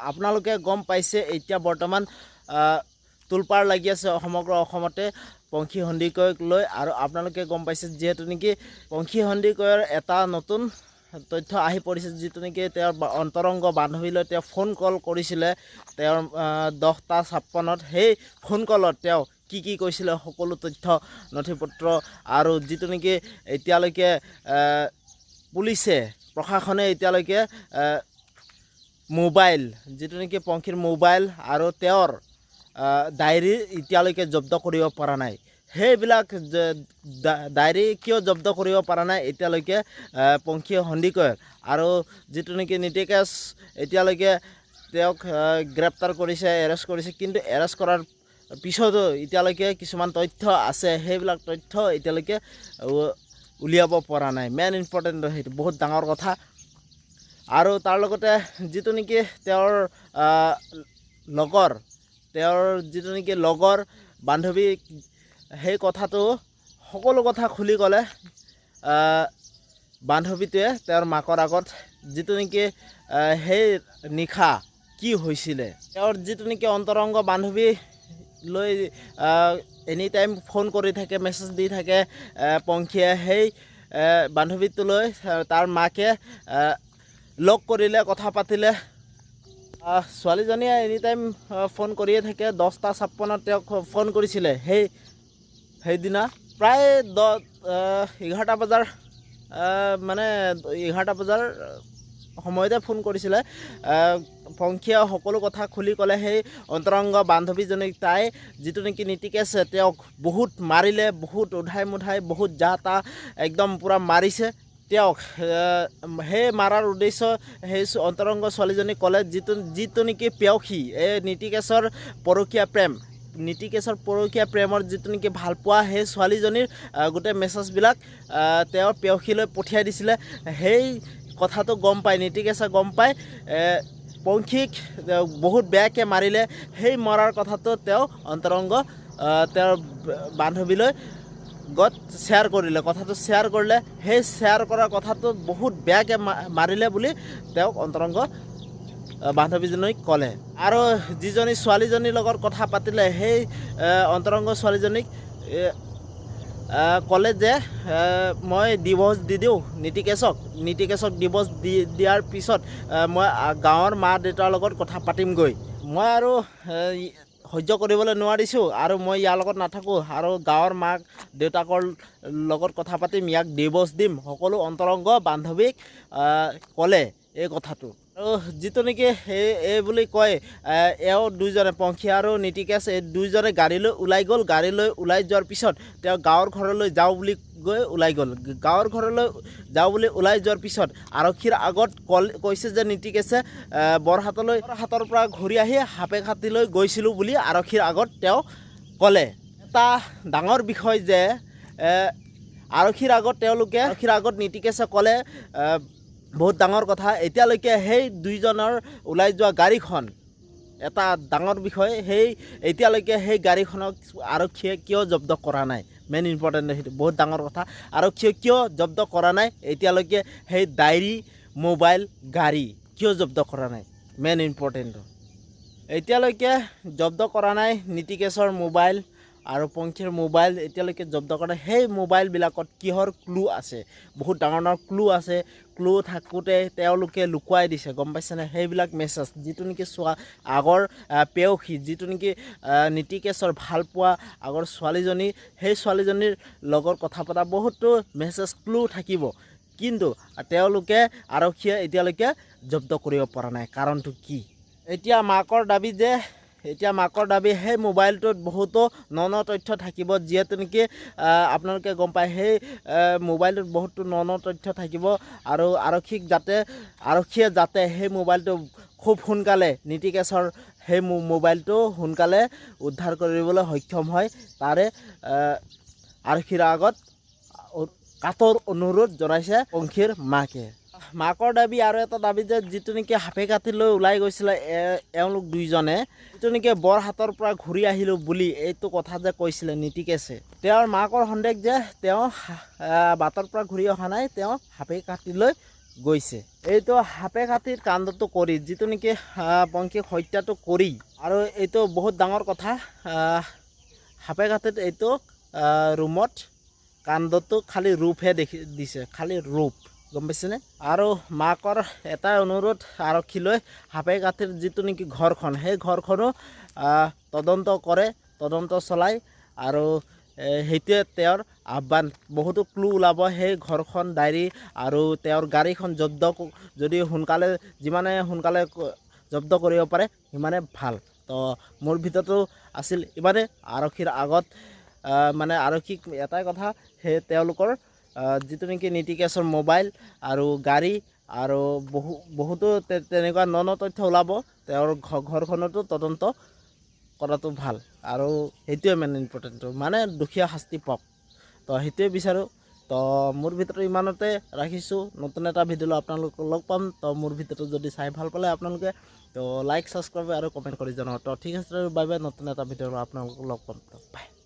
আপোনালোকে গম পাইছে এতিয়া বৰ্তমান তুলপাৰ লাগি আছে সমগ্ৰ অসমতে পংখী সন্দিকৈক লৈ আৰু আপোনালোকে গম পাইছে যেহেতু নেকি পংখী সন্দিকৈৰ এটা নতুন তথ্য আহি পৰিছে যিটো নেকি তেওঁৰ অন্তৰংগ বান্ধৱীলৈ তেওঁ ফোন কল কৰিছিলে তেওঁৰ 10:56 সেই ফোন কলত তেওঁ কি কৈছিলে সকলো তথ্য নথিপত্ৰ আৰু যিটো নেকি এতিয়ালৈকে পুলিচে প্ৰশাসনে এতিয়ালৈকে মোবাইল যিটো নেকি পংখীৰ মোবাইল আৰু তেওঁৰ ডায়েৰী এতিয়ালৈকে জব্দ কৰিব পৰা নাই সেইবিলাক ডায়েৰী কিয় জব্দ কৰিব পৰা নাই এতিয়ালৈকে পংখী সন্দিকৈ আৰু যিটো নেকি নীতিকেশ এতিয়ালৈকে তেওঁক গ্ৰেপ্তাৰ কৰিছে এৰেষ্ট কৰিছে কিন্তু এৰেষ্ট কৰাৰ পিছতো এতিয়ালৈকে কিছুমান তথ্য আছে সেইবিলাক তথ্য এতিয়ালৈকে উলিয়াব পৰা নাই মেইন ইম্পৰ্টেণ্ট সেইটো বহুত ডাঙৰ কথা আৰু তাৰ লগতে যিটো নেকি তেওঁৰ যিটো নেকি লগৰ বান্ধৱী সেই কথাটো সকলো কথা খুলি ক'লে বান্ধৱীটোৱে তেওঁৰ মাকৰ আগত যিটো নেকি সেই নিশা কি হৈছিলে তেওঁৰ যিটো নেকি অন্তৰংগ বান্ধৱী লৈ এনি টাইম ফোন কৰি থাকে মেছেজ দি থাকে পংখীয়ে সেই বান্ধৱীটোলৈ তাৰ মাকে লগ কৰিলে কথা পাতিলে ছোৱালীজনীয়ে এনি টাইম ফোন কৰিয়ে থাকে 10:56 তেওঁক ফোন কৰিছিলে সেইদিনা প্ৰায় 11টা বজাৰ মানে 11টা বজাৰ সময়তে ফোন কৰিছিলে পংখীয়ে সকলো কথা খুলি ক'লে সেই অন্তৰংগ বান্ধৱীজনীক তাই যিটো নেকি নীতিকেশে তেওঁক বহুত মাৰিলে বহুত উধাই মুধাই বহুত যা একদম পূৰা মাৰিছে তেওঁক সেই মাৰাৰ উদ্দেশ্য সেই অন্তৰংগ ছোৱালীজনীক ক'লে যিটো নেকি পেয়সী এই নীতিকেশৰ পৰকীয়া প্ৰেমৰ যিটো নেকি ভালপোৱা সেই ছোৱালীজনীৰ গোটেই মেছেজবিলাক তেওঁৰ পেয়সীলৈ পঠিয়াই দিছিলে সেই কথাটো গম পাই নীতিকেশে গম পাই পংখীক বহুত বেয়াকৈ মাৰিলে সেই মৰাৰ কথাটো তেওঁ অন্তৰংগ তেওঁৰ বান্ধৱীলৈ শ্বেয়াৰ কৰিলে কথাটো শ্বেয়াৰ কৰিলে সেই শ্বেয়াৰ কৰা কথাটো বহুত বেয়াকৈ মাৰিলে বুলি তেওঁক অন্তৰংগ বান্ধৱীজনীক ক'লে আৰু যিজনী ছোৱালীজনীৰ লগত কথা পাতিলে সেই অন্তৰংগ ছোৱালীজনীক ক'লে যে মই ডিভ'ৰ্চ দি দিওঁ নীতিকেশক ডিভ'ৰ্চ দিয়াৰ পিছত মই গাঁৱৰ মা দেউতাৰ লগত কথা পাতিমগৈ মই আৰু সহ্য কৰিবলৈ নোৱাৰিছোঁ আৰু মই ইয়াৰ লগত নাথাকোঁ আৰু গাঁৱৰ মাক দেউতাকৰ লগত কথা পাতিম ইয়াক ডিভ'ৰ্চ দিম সকলো অন্তৰংগ বান্ধৱীক ক'লে এই কথাটো আৰু যিটো নেকি এই বুলি কয় এওঁ দুইজনে পংখী আৰু নীতিকেশ এই দুইজনে গাড়ীলৈ ওলাই গ'ল গাড়ীলৈ ওলাই যোৱাৰ পিছত তেওঁ গাঁৱৰ ঘৰলৈ যাওঁ বুলি গৈ ওলাই গ'ল গাঁৱৰ ঘৰলৈ যাওঁ বুলি ওলাই যোৱাৰ পিছত আৰক্ষীৰ আগত কৈছে যে নীতিকেশে বৰহাটৰ পৰা ঘূৰি আহি সাপেখাতিলৈ গৈছিলোঁ বুলি আৰক্ষীৰ আগত তেওঁ ক'লে এটা ডাঙৰ বিষয় যে আৰক্ষীৰ আগত নীতিকেশে ক'লে বহুত ডাঙৰ কথা এতিয়ালৈকে সেই দুইজনৰ ওলাই যোৱা গাড়ীখন এটা ডাঙৰ বিষয় এতিয়ালৈকে সেই গাড়ীখনক আৰক্ষীয়ে কিয় জব্দ কৰা নাই মেইন ইম্পৰ্টেণ্ট সেইটো বহুত ডাঙৰ কথা আৰক্ষীয়ে কিয় জব্দ কৰা নাই এতিয়ালৈকে সেই ডায়েৰী মোবাইল গাড়ী কিয় জব্দ কৰা নাই মেইন ইম্পৰ্টেণ্ট এতিয়ালৈকে জব্দ কৰা নাই নীতিকেশৰ মোবাইল আৰু পংখীৰ মোবাইল এতিয়ালৈকে জব্দ কৰা সেই মোবাইলবিলাকত কিহৰ ক্লু আছে বহুত ডাঙৰ ক্লু আছে ক্লু থাকোঁতে তেওঁলোকে লুকুৱাই দিছে গম পাইছেনে সেইবিলাক মেছেজ যিটো নেকি আগৰ পেয়সী যিটো নেকি নীতিকেশৰ ভালপোৱা আগৰ ছোৱালীজনী সেই ছোৱালীজনীৰ লগত কথা পতা বহুতো মেছেজ ক্লু থাকিব কিন্তু তেওঁলোকে আৰক্ষীয়ে এতিয়ালৈকে জব্দ কৰিব পৰা নাই কাৰণটো কি এতিয়া মাকৰ দাবী সেই মোবাইলটোত বহুতো ন তথ্য থাকিব যিহেতু নেকি আপোনালোকে গম পায় সেই মোবাইলটোত বহুতো ন তথ্য থাকিব আৰু আৰক্ষীয়ে যাতে সেই মোবাইলটো খুব সোনকালে নীতিকেশৰ সেই মোবাইলটো সোনকালে উদ্ধাৰ কৰিবলৈ সক্ষম হয় তাৰে আৰক্ষীৰ আগত কাতৰ অনুৰোধ জনাইছে পংখীৰ মাকে মাকৰ দাবী আৰু এটা দাবী যে যিটো নেকি সাপেখাতিলৈ ওলাই গৈছিলে এওঁলোক দুইজনে যিটো নেকি বৰহাটৰ পৰা ঘূৰি আহিলোঁ বুলি এইটো কথা যে কৈছিলে নীতিকেশে তেওঁৰ মাকৰ সন্দেহ যে তেওঁ বাটৰ পৰা ঘূৰি অহা নাই তেওঁ সাপেখাতিলৈ গৈছে। এইটো সাপে খাতিৰ কাণ্ডটো কৰি যিটো নেকি পংখীক হত্যাটো কৰি আৰু এইটো বহুত ডাঙৰ কথা। সাপে খাতিত এইটো ৰুমত কাণ্ডটো খালি ৰূপহে দিছে, খালি ৰূপ, গম পাইছেনে? আৰু মাকৰ এটাই অনুৰোধ আৰক্ষীলৈ, সাপে খাতিৰ যিটো নেকি ঘৰখন, সেই ঘৰখনো তদন্ত কৰে, তদন্ত চলায় আৰু সেইটোৱে তেওঁৰ আহ্বান। বহুতো ক্লু ওলাব সেই ঘৰখন, ডায়েৰী আৰু তেওঁৰ গাড়ীখন জব্দ যদি যিমানে সোনকালে জব্দ কৰিব পাৰে সিমানে ভাল। তো মোৰ ভিতৰতো আছিল ইমানে। আৰক্ষীৰ আগত মানে আৰক্ষীক এটাই কথা, সেই তেওঁলোকৰ যিটো নেকি নীতি কেছৰ মোবাইল আৰু গাড়ী আৰু বহুতো তেনেকুৱা ন তথ্য ওলাব, তেওঁৰ ঘৰখনতো তদন্ত কৰাটো ভাল। আৰু সেইটোৱে মেইন ইম্পৰ্টেণ্টটো, মানে দুখীয়া শাস্তি পাওক। তো সেইটোৱে বিচাৰোঁ। তো মোৰ ভিতৰত ইমানতে ৰাখিছোঁ। নতুন এটা ভিডিঅ' আপোনালোকক লগ পাম। তো মোৰ ভিডিঅ'টো যদি চাই ভাল পালে আপোনালোকে তো লাইক, ছাবস্ক্ৰাইব আৰু কমেণ্ট কৰি জনাব। তো ঠিক আছে, বাই বাই। নতুন এটা ভিডিঅ' আপোনালোকক লগ পাম। তো বাই।